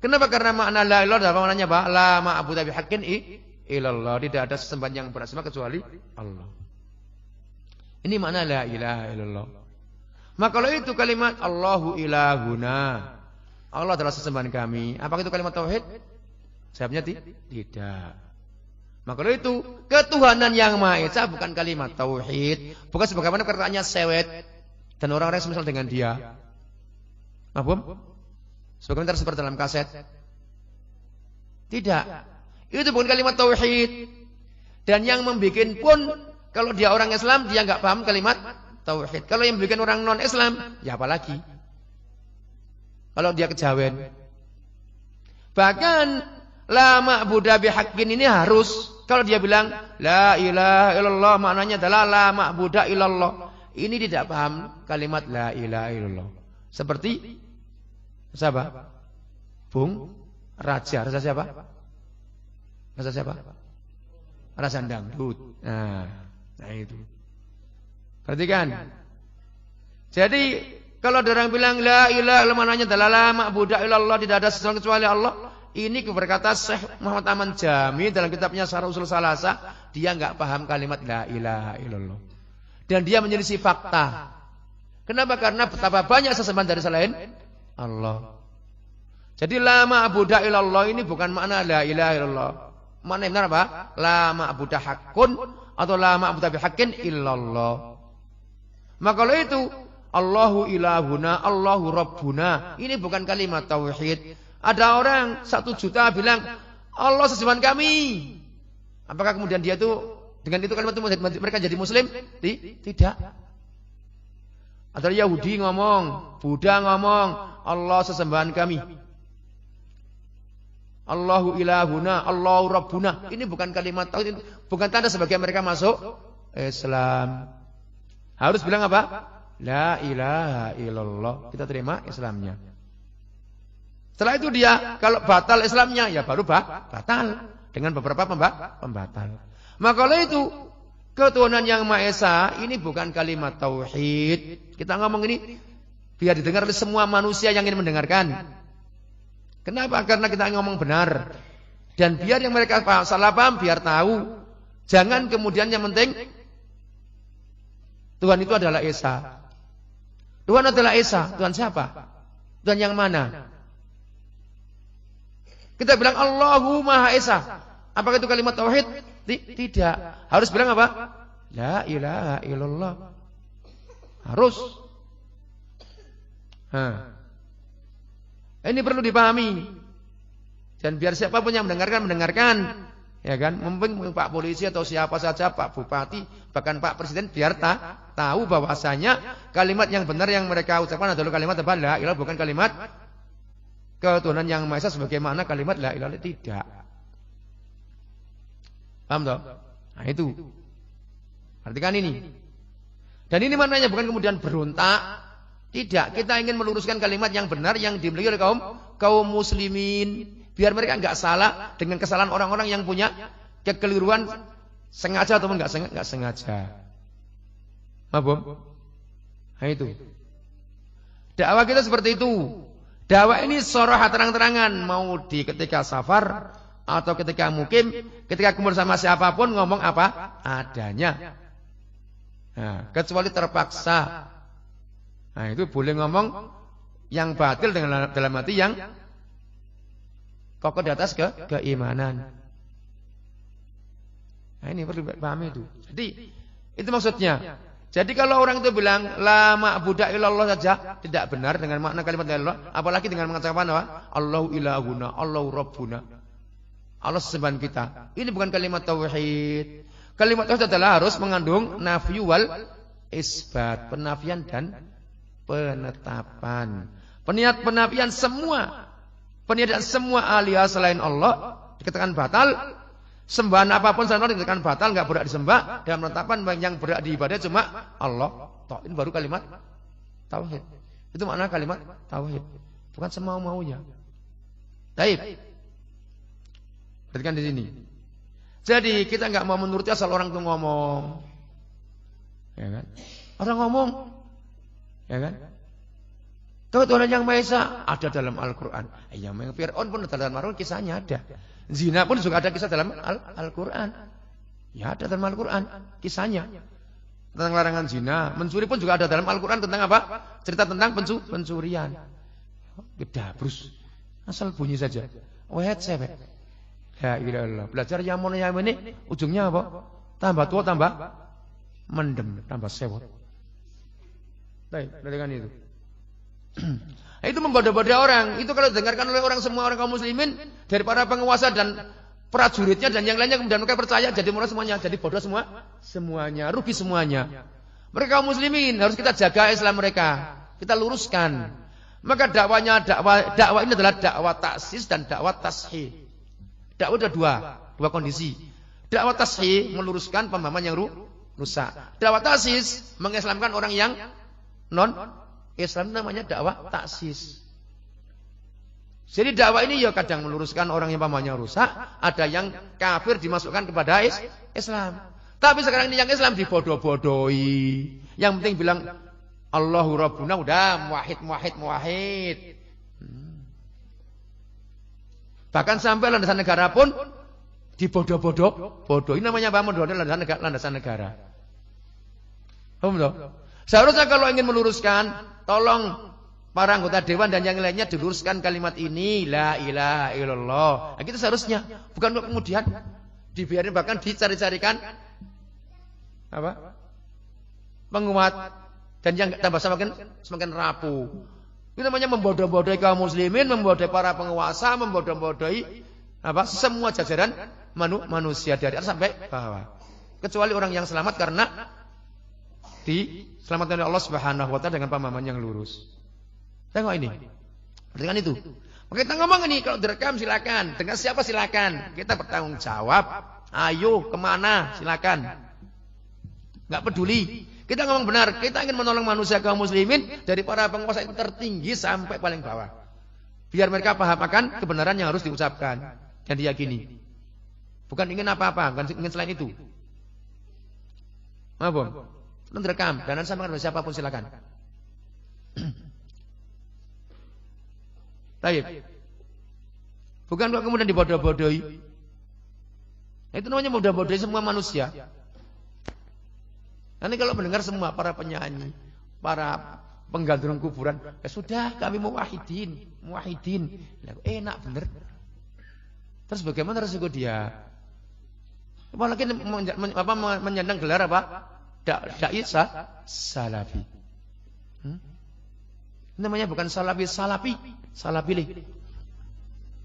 Kenapa? Karena makna la ilaha illallah maknanya apa? La ma'budu bihaqqin illallah. Tidak ada sesembahan yang berat sembah kecuali Allah. Ini makna la ilaha illallah. Maka kalau itu kalimat Allahu ilahuna, Allah adalah sesembahan kami. Apakah itu kalimat tauhid? Jawabnya tidak. Maka kalau itu ketuhanan yang Maha Esa bukan kalimat tauhid, bukan sebagaimana perkataannya sewet dan orang-orang yang semisal dengan dia. Mahfum? Sebagaimana seperti dalam kaset. Tidak. Itu bukan kalimat tauhid. Dan yang membuat pun kalau dia orang Islam dia nggak paham kalimat tauhid. Kalau yang membuat orang non Islam, ya apalagi. Kalau dia kejawen. Bahkan la ma'budu bihaqqin ini harus kalau dia bilang la ilaha illallah maknanya adalah la ma'budu illallah. Ini tidak paham kalimat la ilaha illallah. Seperti siapa? Bung Raja. Raja siapa? Raja siapa? Raja dangdut. Nah itu. Perhatikan. Jadi kalau ada orang bilang la ilaha illallah maknanya adalah la ma'budu illallah, tidak ada sesuatu kecuali Allah. Ini berkata Syekh Muhammad Aman Jami dalam kitabnya Syarh Ushul Salasah, dia enggak paham kalimat la ilaha illallah. Dan dia menyelisih fakta. Kenapa? Karena betapa banyak sesembahan dari selain Allah. Jadi la ma'budu illallah ini bukan makna la ilaha illallah. Makna yang benar apa? La ma'budu haqqun atau la ma'budu bihaqqin illallah. Maka kalau itu Allahu ilahuna, Allahu rabbuna, ini bukan kalimat tauhid. Ada orang 1 juta bilang Allah sesembahan kami. Apakah kemudian dia itu dengan itu kalimat itu mereka jadi muslim? Tidak. Ada Yahudi ngomong, Buddha ngomong, Allah sesembahan kami. Allahu ilahuna, Allahu rabbuna. Ini bukan kalimat tauhid, bukan tanda sebagai mereka masuk Islam. Harus bilang apa? La ilaha illallah. Kita terima Islamnya. Setelah itu dia kalau batal Islamnya ya baru batal dengan beberapa pembatal. Maka kalau itu ketuhanan yang Maha Esa ini bukan kalimat tauhid. Kita ngomong ini biar didengar oleh semua manusia yang ingin mendengarkan. Kenapa? Karena kita ngomong benar. Dan biar yang mereka salah paham biar tahu. Jangan kemudian yang penting Tuhan itu adalah Esa. Tuhan adalah Esa. Tuhan siapa? Tuhan yang mana? Kita bilang Allahu Maha Esa. Apakah itu kalimat tauhid? Tidak. Harus bilang apa? La ilaha illallah. Harus. Ini perlu dipahami. Dan biar siapapun yang mendengarkan. Ya kan? Mungkin Pak Polisi atau siapa saja, Pak Bupati, bahkan Pak Presiden biar tahu bahwasanya kalimat yang benar yang mereka ucapkan adalah kalimat apa? La ilaha, bukan kalimat ketuhanan yang Maha Esa sebagaimana kalimat la ilaha illallah. Tidak. Paham toh? Nah itu. Perhatikan ini. Dan ini maknanya bukan kemudian berontak. Tidak. Kita ingin meluruskan kalimat yang benar yang dimiliki oleh kaum muslimin. Biar mereka enggak salah dengan kesalahan orang-orang yang punya kekeliruan sengaja ataupun enggak sengaja. Mabum? Nah itu. Dakwah kita seperti itu. Dakwah ini soroha terang-terangan. Mau di ketika safar atau ketika mukim, ketika kumpul sama siapapun ngomong apa adanya. Nah, kecuali terpaksa. Nah, itu boleh ngomong yang batil dengan dalam hati yang kokoh di atas keimanan. Nah, ini perlu pahami itu. Jadi itu maksudnya. Jadi kalau orang itu bilang la ma'budu illallah saja tidak benar dengan makna kalimat la ilaha, apalagi dengan mengatakan apa? Allahu ilahuna, Allahu rabbuna. Allah sesembahan kita. Ini bukan kalimat tauhid. Kalimat tauhid adalah harus mengandung nafyu wal isbat, penafian dan penetapan. Penafian semua peniadaan semua alias selain Allah dikatakan batal. Sembahan apapun selain Allah dikatakan batal, enggak berhak disembah. Dan penetapan yang berhak diibadah cuma Allah. Ini baru kalimat tauhid. Itu makna kalimat tauhid. Bukan semau-maunya. Baik. Perhatikan di sini. Jadi kita enggak mau menuruti asal orang itu ngomong. Ya kan? Orang ngomong. Ya kan? Kalau Tuhan yang Maha Esa ada dalam Al-Quran. Yang Fir'aun pun dalam Al-Quran kisahnya ada. Zina pun juga ada kisah dalam Al-Quran. Ya ada dalam Al-Quran kisahnya. Tentang larangan zina. Mencuri pun juga ada dalam Al-Quran tentang apa? Cerita tentang pencurian. Gedabrus. Asal bunyi saja. Wet sewek. Ya ilah. Belajar yang mana yang ini ujungnya apa? Tambah tua tambah mendem, tambah sewot. Baik, perhatikan itu. Itu membodoh-bodoh orang. Itu kalau didengarkan oleh semua orang kaum muslimin dari para penguasa dan prajuritnya dan yang lainnya, kemudian mereka percaya, jadi mulai semuanya, jadi bodoh semuanya, rugi semuanya. Mereka kaum muslimin harus kita jaga Islam mereka, kita luruskan. Maka dakwah ini adalah dakwah taksis dan dakwah tashih. Dakwah ada dua kondisi. Dakwah tashih meluruskan pemahaman yang rusak. Dakwah taksis mengislamkan orang yang non Islam, namanya dakwah taksis. Jadi dakwah ini ya kadang meluruskan orang yang pemahamannya rusak, ada yang kafir dimasukkan kepada Islam. Tapi sekarang ini yang Islam dibodoh-bodohi. Yang penting bilang Allahu Rabbuna, udah muwahhid. Bahkan sampai landasan negara pun dibodoh-bodoh. Ini namanya apa? Mendoa landasan negara. Paham toh? Seharusnya kalau ingin meluruskan, tolong para anggota dewan dan yang lainnya diluruskan kalimat ini, la ilaha illallah. Nah, kita seharusnya, bukan kemudian dibiarin, bahkan dicari-carikan apa? Penguat dan yang tambah semakin rapuh. Itu namanya membodoh-bodohi kaum muslimin, membodohi para penguasa, membodoh-bodohi apa? Semua jajaran manusia dari atas sampai bawah. Kecuali orang yang selamat karena diselamatkan oleh Allah Subhanahu wa taala dengan pemahaman yang lurus. Tengok ini. Perhatikan itu. Maka kita ngomong ini, kalau direkam silakan, dengan siapa silakan. Kita bertanggung jawab. Ayo kemana silakan. Enggak peduli. Kita ngomong benar, kita ingin menolong manusia kaum muslimin dari para penguasa itu tertinggi sampai paling bawah. Biar mereka paham akan kebenaran yang harus diucapkan dan diyakini. Bukan ingin apa-apa, bukan ingin selain itu. Apa? Nanti rekam, dan nanti sama dengan siapapun silakan. Baik. Bukan kok kemudian dibodoh-bodohi. Itu namanya bodoh-bodohi semua manusia. Nanti kalau mendengar semua para penyanyi, para penggandrung kuburan, ya sudah kami muwahhidin. Enak bener. Terus bagaimana resiko dia? Apalagi menyandang gelar apa? Dai salafi. Namanya bukan salafi.